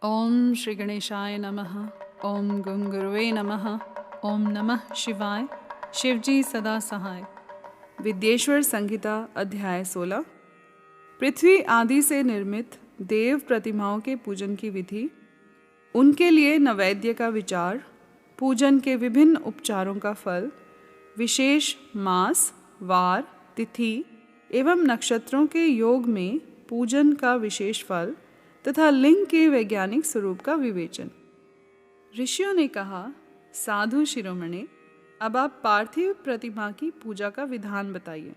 ओम श्री गणेशाय नमः। ओम गं गुरुवे नमः। ओम नमः शिवाय। शिवजी सदा सहाय। विद्येश्वर संहिता अध्याय 16। पृथ्वी आदि से निर्मित देव प्रतिमाओं के पूजन की विधि, उनके लिए नैवेद्य का विचार, पूजन के विभिन्न उपचारों का फल, विशेष मास, वार, तिथि एवं नक्षत्रों के योग में पूजन का विशेष फल तथा लिंग के वैज्ञानिक स्वरूप का विवेचन। ऋषियों ने कहा, साधु शिरोमणि, अब आप पार्थिव प्रतिमा की पूजा का विधान बताइए,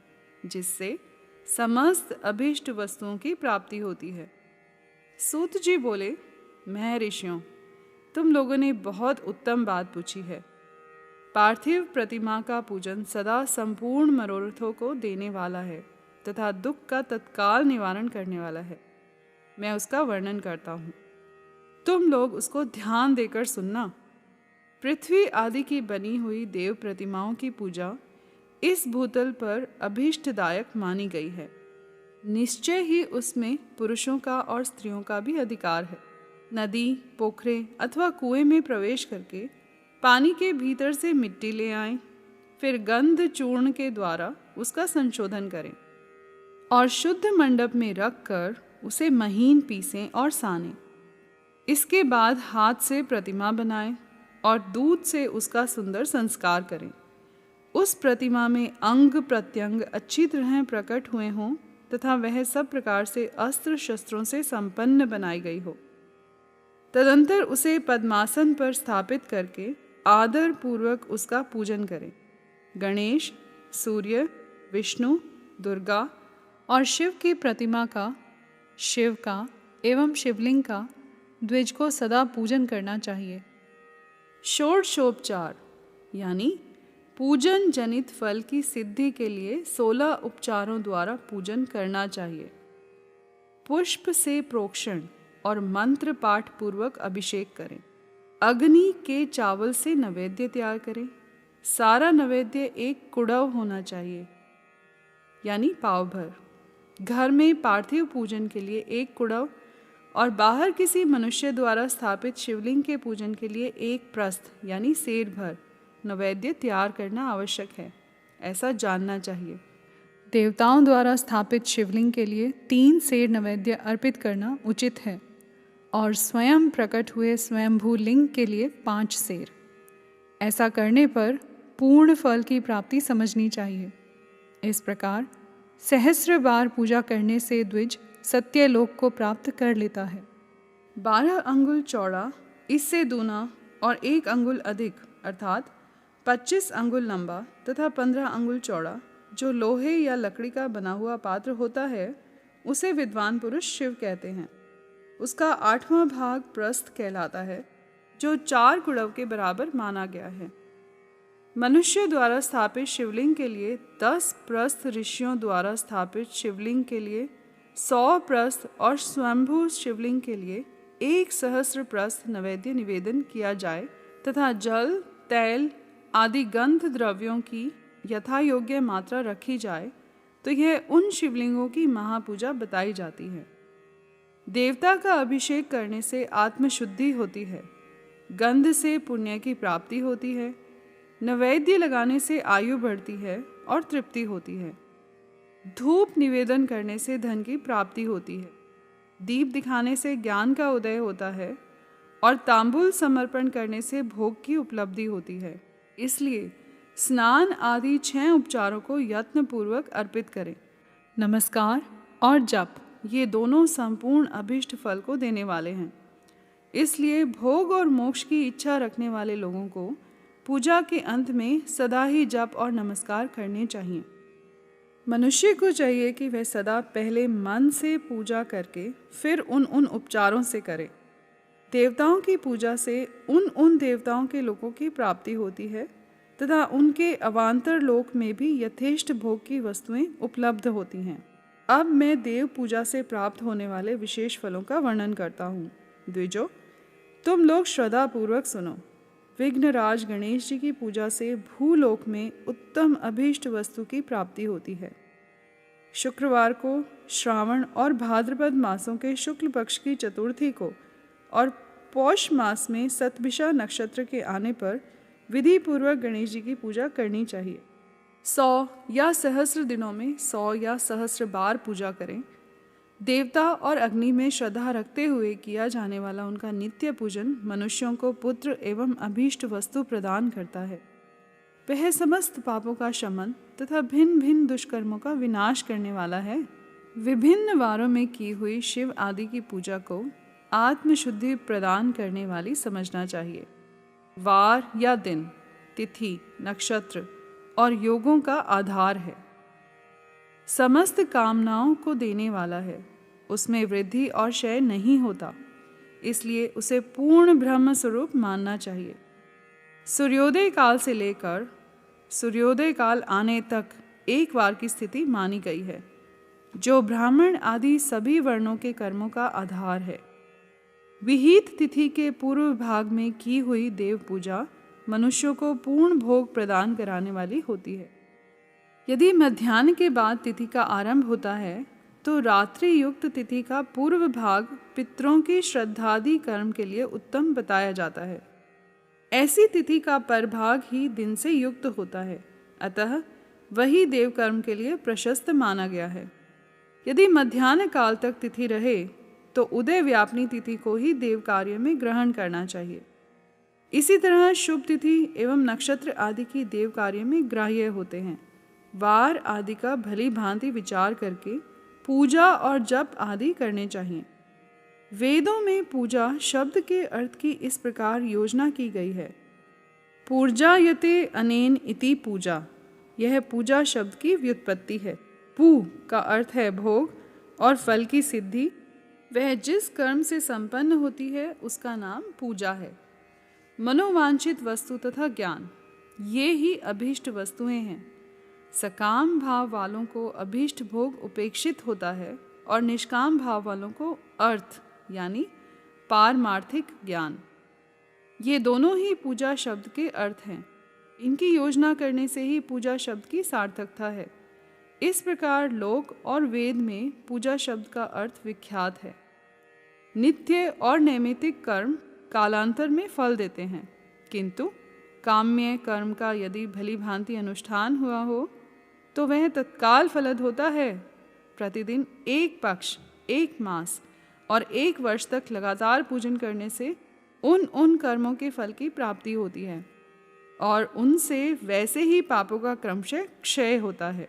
जिससे समस्त अभीष्ट वस्तुओं की प्राप्ति होती है। सूत जी बोले, मैं ऋषियों, तुम लोगों ने बहुत उत्तम बात पूछी है। पार्थिव प्रतिमा का पूजन सदा संपूर्ण मनोरथों को देने वाला है तथा दुख का तत्काल निवारण करने वाला है। मैं उसका वर्णन करता हूँ, तुम लोग उसको ध्यान देकर सुनना। पृथ्वी आदि की बनी हुई देव प्रतिमाओं की पूजा इस भूतल पर अभीष्टदायक मानी गई है। निश्चय ही उसमें पुरुषों का और स्त्रियों का भी अधिकार है। नदी, पोखरे अथवा कुएं में प्रवेश करके पानी के भीतर से मिट्टी ले आएं, फिर गंध चूर्ण के द्वारा उसका संशोधन करें और शुद्ध मंडप में रख कर उसे महीन पीसें और सानें। इसके बाद हाथ से प्रतिमा बनाएं और दूध से उसका सुंदर संस्कार करें। उस प्रतिमा में अंग प्रत्यंग अच्छी तरह प्रकट हुए हों तथा वह सब प्रकार से अस्त्र शस्त्रों से संपन्न बनाई गई हो। तदंतर उसे पद्मासन पर स्थापित करके आदर पूर्वक उसका पूजन करें। गणेश, सूर्य, विष्णु, दुर्गा और शिव की प्रतिमा का, शिव का एवं शिवलिंग का द्विज को सदा पूजन करना चाहिए। षोडशोपचार यानी पूजन जनित फल की सिद्धि के लिए 16 उपचारों द्वारा पूजन करना चाहिए। पुष्प से प्रोक्षण और मंत्र पाठ पूर्वक अभिषेक करें। अग्नि के चावल से नैवेद्य तैयार करें। सारा नैवेद्य एक कुड़व होना चाहिए, यानी पाव भर। घर में पार्थिव पूजन के लिए एक कुड़व और बाहर किसी मनुष्य द्वारा स्थापित शिवलिंग के पूजन के लिए एक प्रस्थ यानी सेर भर नैवेद्य तैयार करना आवश्यक है, ऐसा जानना चाहिए। देवताओं द्वारा स्थापित शिवलिंग के लिए 3 सेर नैवेद्य अर्पित करना उचित है और स्वयं प्रकट हुए स्वयंभू लिंग के लिए 5 सेर। ऐसा करने पर पूर्ण फल की प्राप्ति समझनी चाहिए। इस प्रकार सहस्र बार पूजा करने से द्विज सत्यलोक को प्राप्त कर लेता है। 12 अंगुल चौड़ा, इससे दूना और 1 अंगुल अधिक अर्थात 25 अंगुल लंबा तथा 15 अंगुल चौड़ा जो लोहे या लकड़ी का बना हुआ पात्र होता है, उसे विद्वान पुरुष शिव कहते हैं। उसका 8वां भाग प्रस्थ कहलाता है, जो 4 कुड़व के बराबर माना गया है। मनुष्य द्वारा स्थापित शिवलिंग के लिए 10 प्रस्थ, ऋषियों द्वारा स्थापित शिवलिंग के लिए 100 प्रस्थ और स्वयंभू शिवलिंग के लिए 1 सहस्र प्रस्थ नैवेद्य निवेदन किया जाए तथा जल, तैल आदि गंध द्रव्यों की यथा योग्य मात्रा रखी जाए तो यह उन शिवलिंगों की महापूजा बताई जाती है। देवता का अभिषेक करने से आत्मशुद्धि होती है, गंध से पुण्य की प्राप्ति होती है, नैवेद्य लगाने से आयु बढ़ती है और तृप्ति होती है, धूप निवेदन करने से धन की प्राप्ति होती है, दीप दिखाने से ज्ञान का उदय होता है और तांबुल समर्पण करने से भोग की उपलब्धि होती है। इसलिए स्नान आदि 6 उपचारों को यत्नपूर्वक अर्पित करें। नमस्कार और जप, ये दोनों संपूर्ण अभीष्ट फल को देने वाले हैं। इसलिए भोग और मोक्ष की इच्छा रखने वाले लोगों को पूजा के अंत में सदा ही जप और नमस्कार करने चाहिए। मनुष्य को चाहिए कि वह सदा पहले मन से पूजा करके फिर उन उपचारों से करे। देवताओं की पूजा से उन देवताओं के लोगों की प्राप्ति होती है तथा उनके अवान्तर लोक में भी यथेष्ट भोग की वस्तुएं उपलब्ध होती हैं। अब मैं देव पूजा से प्राप्त होने वाले विशेष फलों का वर्णन करता हूँ। द्विजो, तुम लोग श्रद्धा पूर्वक सुनो। विघ्नराज गणेश जी की पूजा से भूलोक में उत्तम अभीष्ट वस्तु की प्राप्ति होती है। शुक्रवार को, श्रावण और भाद्रपद मासों के शुक्ल पक्ष की चतुर्थी को और पौष मास में सतभिषा नक्षत्र के आने पर विधि पूर्वक गणेश जी की पूजा करनी चाहिए। 100 या सहस्र दिनों में 100 या सहस्र बार पूजा करें। देवता और अग्नि में श्रद्धा रखते हुए किया जाने वाला उनका नित्य पूजन मनुष्यों को पुत्र एवं अभीष्ट वस्तु प्रदान करता है। वह समस्त पापों का शमन तथा भिन्न भिन्न दुष्कर्मों का विनाश करने वाला है। विभिन्न वारों में की हुई शिव आदि की पूजा को आत्मशुद्धि प्रदान करने वाली समझना चाहिए। वार या दिन, तिथि, नक्षत्र और योगों का आधार है। समस्त कामनाओं को देने वाला है। उसमें वृद्धि और क्षय नहीं होता, इसलिए उसे पूर्ण ब्रह्म स्वरूप मानना चाहिए। सूर्योदय काल से लेकर सूर्योदय काल आने तक एक वार की स्थिति मानी गई है, जो ब्राह्मण आदि सभी वर्णों के कर्मों का आधार है। विहित तिथि के पूर्व भाग में की हुई देव पूजा मनुष्यों को पूर्ण भोग प्रदान कराने वाली होती है। यदि मध्याह्न के बाद तिथि का आरंभ होता है तो रात्रि युक्त तिथि का पूर्व भाग पितरों की श्रद्धादि कर्म के लिए उत्तम बताया जाता है। ऐसी तिथि का परभाग ही दिन से युक्त होता है, अतः वही देव कर्म के लिए प्रशस्त माना गया है। यदि मध्याह्न काल तक तिथि रहे तो उदय व्यापनी तिथि को ही देव कार्य में ग्रहण करना चाहिए। इसी तरह शुभ तिथि एवं नक्षत्र आदि की देव कार्य में ग्राह्य होते हैं। वार आदि का भली भांति विचार करके पूजा और जप आदि करने चाहिए। वेदों में पूजा शब्द के अर्थ की इस प्रकार योजना की गई है। पूर्जायते अनेन इति पूजा, यह पूजा शब्द की व्युत्पत्ति है। पू का अर्थ है भोग और फल की सिद्धि। वह जिस कर्म से संपन्न होती है उसका नाम पूजा है। मनोवांछित वस्तु तथा ज्ञान, ये ही अभीष्ट वस्तुएं हैं। सकाम भाव वालों को अभीष्ट भोग उपेक्षित होता है और निष्काम भाव वालों को अर्थ यानी पारमार्थिक ज्ञान। ये दोनों ही पूजा शब्द के अर्थ हैं। इनकी योजना करने से ही पूजा शब्द की सार्थकता है। इस प्रकार लोक और वेद में पूजा शब्द का अर्थ विख्यात है। नित्य और नैमित्तिक कर्म कालांतर में फल देते हैं, किंतु काम्य कर्म का यदि भली भांति अनुष्ठान हुआ हो तो वह तत्काल फलद होता है। प्रतिदिन एक पक्ष, एक मास और एक वर्ष तक लगातार पूजन करने से उन कर्मों के फल की प्राप्ति होती है और उनसे वैसे ही पापों का क्रमशः क्षय होता है।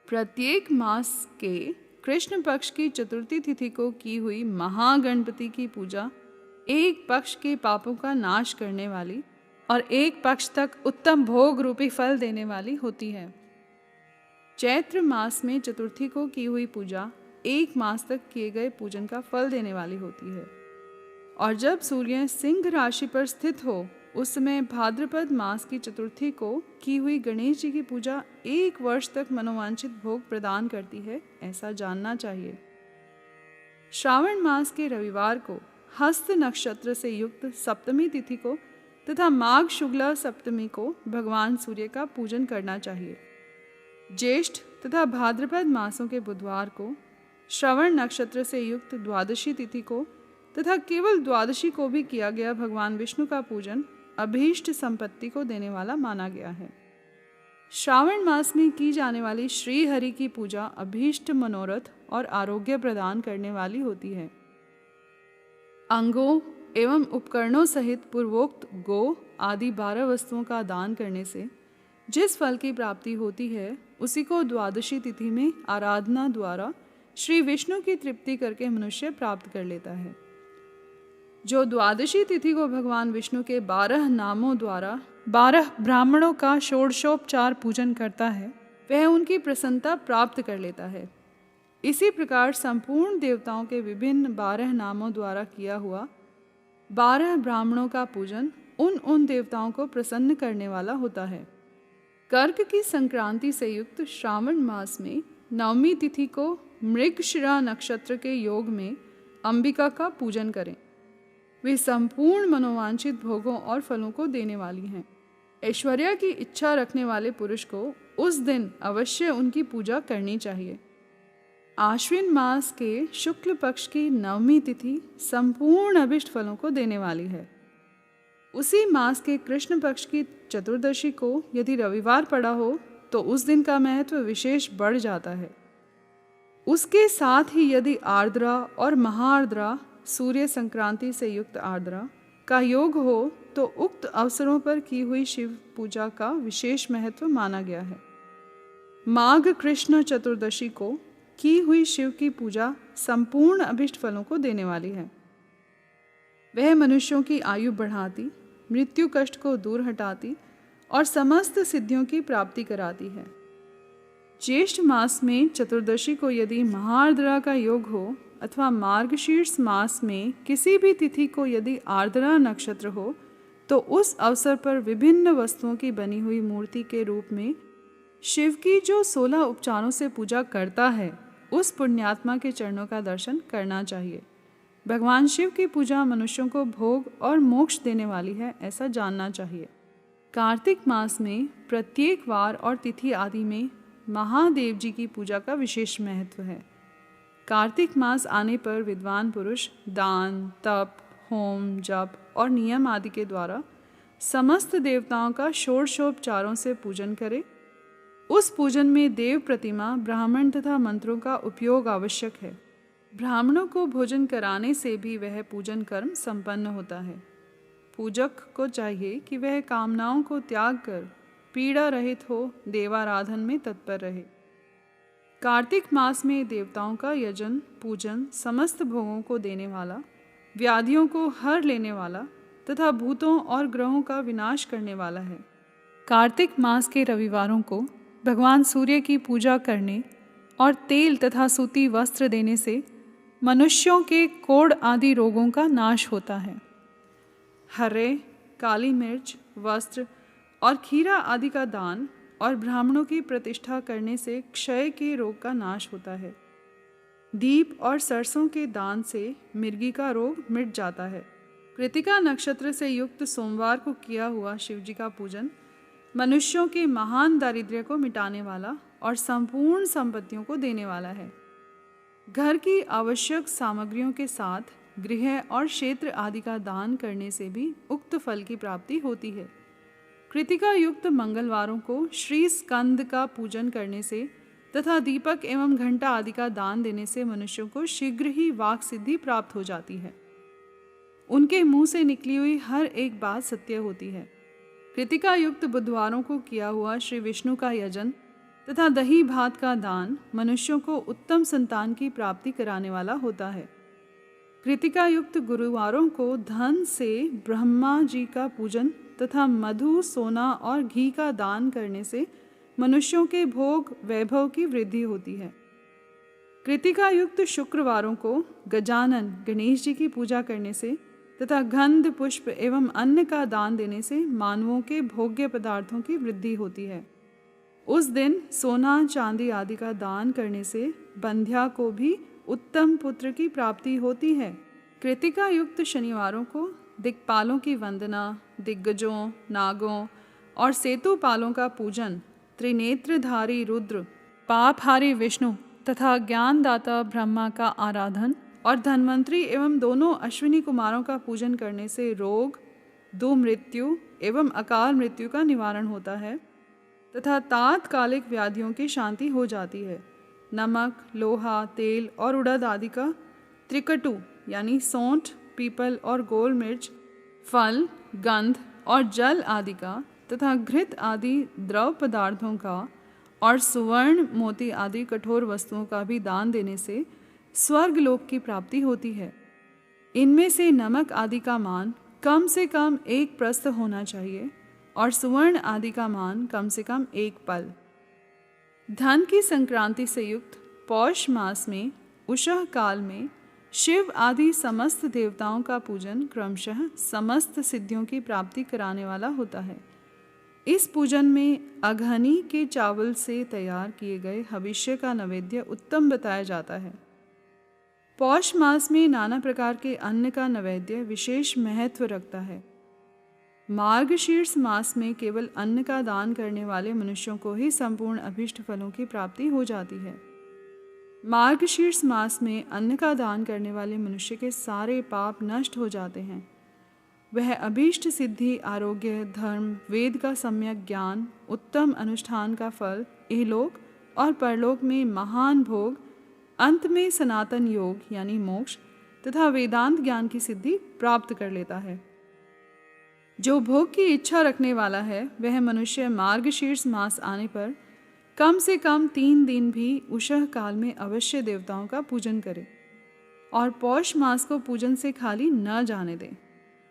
प्रत्येक मास के कृष्ण पक्ष की चतुर्थी तिथि को की हुई महागणपति की पूजा एक पक्ष के पापों का नाश करने वाली और एक पक्ष तक उत्तम भोग रूपी फल देने वाली होती है। चैत्र मास में चतुर्थी को की हुई पूजा एक मास तक किए गए पूजन का फल देने वाली होती है। और जब सूर्य सिंह राशि पर स्थित हो उस समय भाद्रपद मास की चतुर्थी को की हुई गणेश जी की पूजा एक वर्ष तक मनोवांछित भोग प्रदान करती है, ऐसा जानना चाहिए। श्रावण मास के रविवार को हस्त नक्षत्र से युक्त सप्तमी तिथि को तथा माघ शुक्ला सप्तमी को भगवान सूर्य का पूजन करना चाहिए। ज्येष्ठ तथा भाद्रपद मासों के बुधवार को श्रवण नक्षत्र से युक्त द्वादशी तिथि को तथा केवल द्वादशी को भी किया गया भगवान विष्णु का पूजन अभीष्ट संपत्ति को देने वाला माना गया है। श्रावण मास में की जाने वाली श्री हरि की पूजा अभीष्ट मनोरथ और आरोग्य प्रदान करने वाली होती है। अंगों एवं उपकरणों सहित पूर्वोक्त गो आदि 12 वस्तुओं का दान करने से जिस फल की प्राप्ति होती है उसी को द्वादशी तिथि में आराधना द्वारा श्री विष्णु की तृप्ति करके मनुष्य प्राप्त कर लेता है। जो द्वादशी तिथि को भगवान विष्णु के 12 नामों द्वारा 12 ब्राह्मणों का षोडशोपचार पूजन करता है वह उनकी प्रसन्नता प्राप्त कर लेता है। इसी प्रकार संपूर्ण देवताओं के विभिन्न 12 नामों द्वारा किया हुआ 12 ब्राह्मणों का पूजन उन देवताओं को प्रसन्न करने वाला होता है। कर्क की संक्रांति से युक्त श्रावण मास में नवमी तिथि को मृगशिरा नक्षत्र के योग में अंबिका का पूजन करें। वे संपूर्ण मनोवांछित भोगों और फलों को देने वाली हैं। ऐश्वर्य की इच्छा रखने वाले पुरुष को उस दिन अवश्य उनकी पूजा करनी चाहिए। आश्विन मास के शुक्ल पक्ष की नवमी तिथि संपूर्ण अभिष्ट फलों को देने वाली है। उसी मास के कृष्ण पक्ष की चतुर्दशी को यदि रविवार पड़ा हो तो उस दिन का महत्व विशेष बढ़ जाता है। उसके साथ ही यदि आर्द्रा और महाआर्द्रा सूर्य संक्रांति से युक्त आर्द्रा का योग हो तो उक्त अवसरों पर की हुई शिव पूजा का विशेष महत्व माना गया है। माघ कृष्ण चतुर्दशी को की हुई शिव की पूजा संपूर्ण अभिष्ट फलों को देने वाली है। वह मनुष्यों की आयु बढ़ाती, मृत्यु कष्ट को दूर हटाती और समस्त सिद्धियों की प्राप्ति कराती है। ज्येष्ठ मास में चतुर्दशी को यदि महाआर्द्रा का योग हो अथवा मार्गशीर्ष मास में किसी भी तिथि को यदि आर्द्रा नक्षत्र हो तो उस अवसर पर विभिन्न वस्तुओं की बनी हुई मूर्ति के रूप में शिव की जो 16 उपचारों से पूजा करता है उस पुण्यात्मा के चरणों का दर्शन करना चाहिए। भगवान शिव की पूजा मनुष्यों को भोग और मोक्ष देने वाली है, ऐसा जानना चाहिए। कार्तिक मास में प्रत्येक वार और तिथि आदि में महादेव जी की पूजा का विशेष महत्व है। कार्तिक मास आने पर विद्वान पुरुष दान, तप, होम, जप और नियम आदि के द्वारा समस्त देवताओं का षोडशोपचारों से पूजन करें। उस पूजन में देव प्रतिमा, ब्राह्मण तथा मंत्रों का उपयोग आवश्यक है। ब्राह्मणों को भोजन कराने से भी वह पूजन कर्म संपन्न होता है। पूजक को चाहिए कि वह कामनाओं को त्याग कर पीड़ा रहित हो देवाराधन में तत्पर रहे। कार्तिक मास में देवताओं का यजन, पूजन समस्त भोगों को देने वाला, व्याधियों को हर लेने वाला तथा भूतों और ग्रहों का विनाश करने वाला है। कार्तिक मास के रविवारों को भगवान सूर्य की पूजा करने और तेल तथा सूती वस्त्र देने से मनुष्यों के कोढ़ आदि रोगों का नाश होता है। हरे, काली मिर्च, वस्त्र और खीरा आदि का दान और ब्राह्मणों की प्रतिष्ठा करने से क्षय के रोग का नाश होता है। दीप और सरसों के दान से मिर्गी का रोग मिट जाता है। कृतिका नक्षत्र से युक्त सोमवार को किया हुआ शिवजी का पूजन मनुष्यों के महान दारिद्र्य को मिटाने वाला और संपूर्ण संपत्तियों को देने वाला है। घर की आवश्यक सामग्रियों के साथ गृह और क्षेत्र आदि का दान करने से भी उक्त फल की प्राप्ति होती है। कृतिका युक्त मंगलवारों को श्री स्कंद का पूजन करने से तथा दीपक एवं घंटा आदि का दान देने से मनुष्यों को शीघ्र ही वाक सिद्धि प्राप्त हो जाती है। उनके मुंह से निकली हुई हर एक बात सत्य होती है। कृतिका युक्त बुधवारों को किया हुआ श्री विष्णु का यजन तथा दही भात का दान मनुष्यों को उत्तम संतान की प्राप्ति कराने वाला होता है। कृतिका युक्त गुरुवारों को धन से ब्रह्मा जी का पूजन तथा मधु, सोना और घी का दान करने से मनुष्यों के भोग वैभव की वृद्धि होती है। कृतिका युक्त शुक्रवारों को गजानन गणेश जी की पूजा करने से तथा गंध, पुष्प एवं अन्न का दान देने से मानवों के भोग्य पदार्थों की वृद्धि होती है। उस दिन सोना, चांदी आदि का दान करने से बंध्या को भी उत्तम पुत्र की प्राप्ति होती है। कृतिका युक्त शनिवारों को दिक्पालों की वंदना, दिग्गजों, नागों और सेतुपालों का पूजन, त्रिनेत्रधारी रुद्र, पापहारी विष्णु तथा ज्ञानदाता ब्रह्मा का आराधन और धन्वंतरी एवं दोनों अश्विनी कुमारों का पूजन करने से रोग, दुमृत्यु एवं अकाल मृत्यु का निवारण होता है तथा तात्कालिक व्याधियों की शांति हो जाती है। नमक, लोहा, तेल और उड़द आदि का त्रिकटु यानी सौंठ, पीपल और गोल मिर्च, फल, गंध और जल आदि का तथा घृत आदि द्रव पदार्थों का और सुवर्ण, मोती आदि कठोर वस्तुओं का भी दान देने से स्वर्ग लोक की प्राप्ति होती है। इनमें से नमक आदि का मान कम से कम 1 प्रस्थ होना चाहिए और सुवर्ण आदि का मान कम से कम 1 पल। धन की संक्रांति से युक्त पौष मास में उषः काल में शिव आदि समस्त देवताओं का पूजन क्रमशः समस्त सिद्धियों की प्राप्ति कराने वाला होता है। इस पूजन में अघनी के चावल से तैयार किए गए हविष्य का नैवेद्य उत्तम बताया जाता है। पौष मास में नाना प्रकार के अन्न का नैवेद्य विशेष महत्व रखता है। मार्गशीर्ष मास में केवल अन्न का दान करने वाले मनुष्यों को ही संपूर्ण अभीष्ट फलों की प्राप्ति हो जाती है। मार्गशीर्ष मास में अन्न का दान करने वाले मनुष्य के सारे पाप नष्ट हो जाते हैं। वह अभीष्ट सिद्धि, आरोग्य, धर्म, वेद का सम्यक ज्ञान, उत्तम अनुष्ठान का फल, इहलोक और परलोक में महान भोग, अंत में सनातन योग यानी मोक्ष तथा वेदांत ज्ञान की सिद्धि प्राप्त कर लेता है। जो भोग की इच्छा रखने वाला है वह मनुष्य मार्गशीर्ष मास आने पर कम से कम 3 दिन भी उषः काल में अवश्य देवताओं का पूजन करे और पौष मास को पूजन से खाली न जाने दे।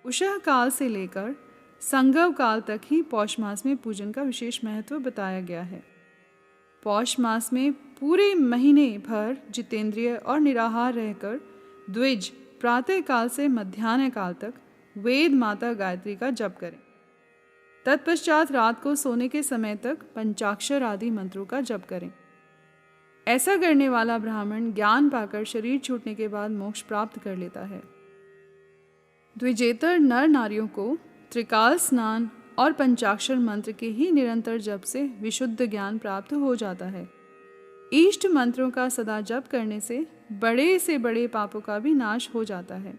उषः काल से लेकर संगव काल तक ही पौष मास में पूजन का विशेष महत्व बताया गया है। पौष मास में पूरे महीने भर जितेंद्रिय और निराहार रहकर द्विज प्रातः काल से मध्याह्न काल तक वेद माता गायत्री का जप करें। तत्पश्चात रात को सोने के समय तक पंचाक्षर आदि मंत्रों का जप करें। ऐसा करने वाला ब्राह्मण ज्ञान पाकर शरीर छूटने के बाद मोक्ष प्राप्त कर लेता है। द्विजेतर नर नारियों को त्रिकाल स्नान और पंचाक्षर मंत्र के ही निरंतर जप से विशुद्ध ज्ञान प्राप्त हो जाता है। इष्ट मंत्रों का सदा जप करने से बड़े पापों का भी नाश हो जाता है।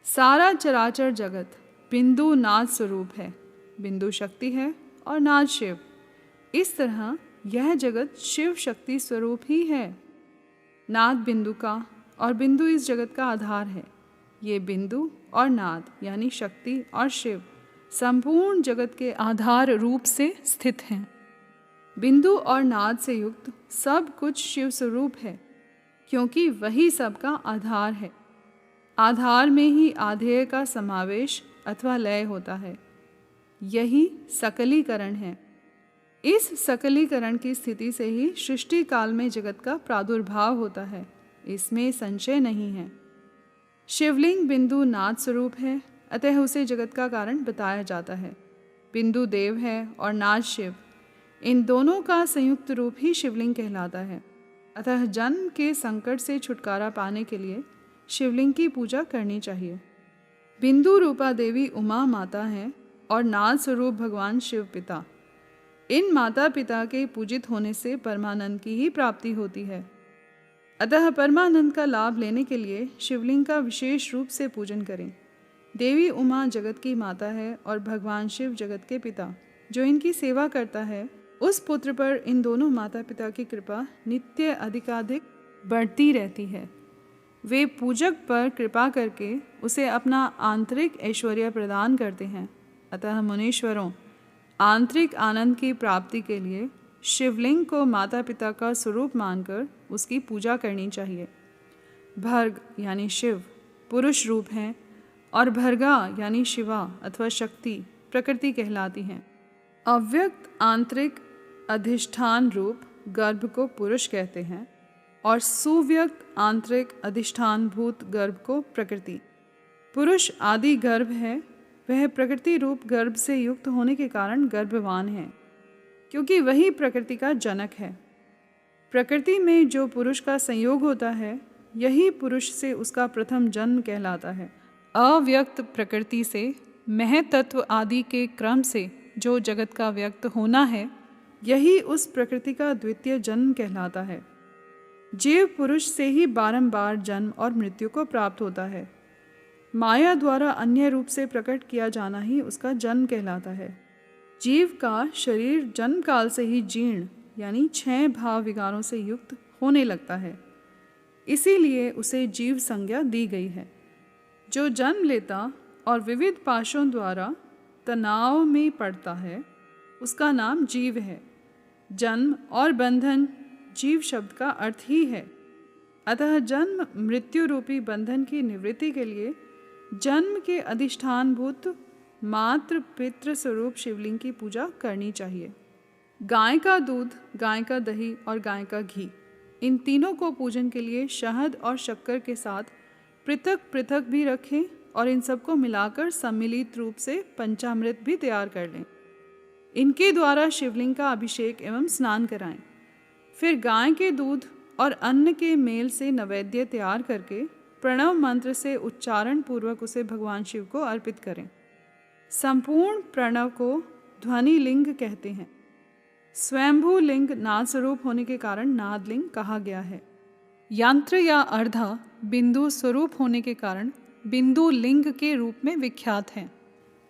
सारा चराचर जगत बिंदु नाद स्वरूप है। बिंदु शक्ति है और नाद शिव। इस तरह यह जगत शिव शक्ति स्वरूप ही है। नाद बिंदु का और बिंदु इस जगत का आधार है। ये बिंदु और नाद यानी शक्ति और शिव संपूर्ण जगत के आधार रूप से स्थित हैं। बिंदु और नाद से युक्त सब कुछ शिव स्वरूप है, क्योंकि वही सबका आधार है। आधार में ही आधेय का समावेश अथवा लय होता है। यही सकलीकरण है। इस सकलीकरण की स्थिति से ही सृष्टि काल में जगत का प्रादुर्भाव होता है, इसमें संशय नहीं है। शिवलिंग बिंदु नाद स्वरूप है, अतः उसे जगत का कारण बताया जाता है। बिंदु देव है और नाद शिव, इन दोनों का संयुक्त रूप ही शिवलिंग कहलाता है। अतः जन्म के संकट से छुटकारा पाने के लिए शिवलिंग की पूजा करनी चाहिए। बिंदु रूपा देवी उमा माता हैं और नाद स्वरूप भगवान शिव पिता। इन माता पिता के पूजित होने से परमानंद की ही प्राप्ति होती है। अतः परमानंद का लाभ लेने के लिए शिवलिंग का विशेष रूप से पूजन करें। देवी उमा जगत की माता है और भगवान शिव जगत के पिता। जो इनकी सेवा करता है उस पुत्र पर इन दोनों माता पिता की कृपा नित्य अधिकाधिक बढ़ती रहती है। वे पूजक पर कृपा करके उसे अपना आंतरिक ऐश्वर्य प्रदान करते हैं। अतः मुनीश्वरों, आंतरिक आनंद की प्राप्ति के लिए शिवलिंग को माता पिता का स्वरूप मानकर उसकी पूजा करनी चाहिए। भर्ग यानी शिव पुरुष रूप हैं और भर्गा यानी शिवा अथवा शक्ति प्रकृति कहलाती हैं। अव्यक्त आंतरिक अधिष्ठान रूप गर्भ को पुरुष कहते हैं और सुव्यक्त आंतरिक अधिष्ठान भूत गर्भ को प्रकृति। पुरुष आदि गर्भ है, वह प्रकृति रूप गर्भ से युक्त होने के कारण गर्भवान है, क्योंकि वही प्रकृति का जनक है। प्रकृति में जो पुरुष का संयोग होता है, यही पुरुष से उसका प्रथम जन्म कहलाता है। अव्यक्त प्रकृति से महतत्व आदि के क्रम से जो जगत का व्यक्त होना है, यही उस प्रकृति का द्वितीय जन्म कहलाता है। जीव पुरुष से ही बारंबार जन्म और मृत्यु को प्राप्त होता है। माया द्वारा अन्य रूप से प्रकट किया जाना ही उसका जन्म कहलाता है। जीव का शरीर जन्म काल से ही जीर्ण यानी 6 भाव विकारों से युक्त होने लगता है, इसीलिए उसे जीव संज्ञा दी गई है। जो जन्म लेता और विविध पाशों द्वारा तनाव में पड़ता है, उसका नाम जीव है। जन्म और बंधन जीव शब्द का अर्थ ही है। अतः जन्म मृत्यु रूपी बंधन की निवृत्ति के लिए जन्म के अधिष्ठानभूत मातृ पितृ स्वरूप शिवलिंग की पूजा करनी चाहिए। गाय का दूध, गाय का दही और गाय का घी, इन तीनों को पूजन के लिए शहद और शक्कर के साथ पृथक पृथक भी रखें और इन सबको मिलाकर सम्मिलित रूप से पंचामृत भी तैयार कर लें। इनके द्वारा शिवलिंग का अभिषेक एवं स्नान कराएं। फिर गाय के दूध और अन्न के मेल से नैवेद्य तैयार करके प्रणव मंत्र से उच्चारण पूर्वक उसे भगवान शिव को अर्पित करें। संपूर्ण प्रणव को ध्वनि लिंग कहते हैं। स्वयंभू लिंग नाद स्वरूप होने के कारण नाद लिंग कहा गया है। यंत्र या अर्धा बिंदु स्वरूप होने के कारण बिंदु लिंग के रूप में विख्यात है।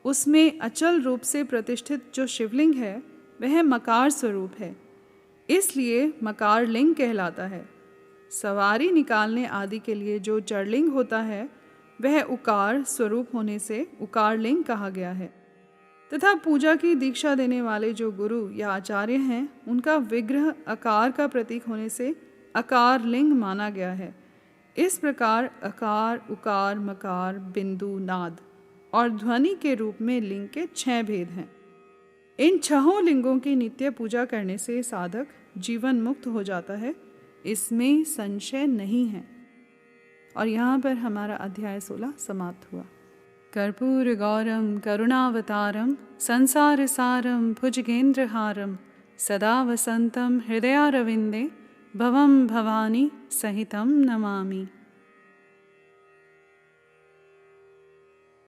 उसमें अचल रूप से प्रतिष्ठित जो शिवलिंग है वह मकार स्वरूप है, इसलिए मकार लिंग कहलाता है। सवारी निकालने आदि के लिए जो जड़लिंग होता है वह उकार स्वरूप होने से उकार लिंग कहा गया है। तथा पूजा की दीक्षा देने वाले जो गुरु या आचार्य हैं उनका विग्रह आकार का प्रतीक होने से आकार लिंग माना गया है। इस प्रकार अकार, उकार, मकार, बिंदु, नाद और ध्वनि के रूप में लिंग के 6 भेद हैं। इन 6 लिंगों की नित्य पूजा करने से साधक जीवन मुक्त हो जाता है, इसमें संशय नहीं है। और यहाँ पर हमारा अध्याय 16 समाप्त हुआ। कर्पूर गौरम करुणावतारम संसार सारम भुजगेंद्रहारम सदा वसंतम हृदयारविंदे भवम भवानी सहितम नमामि।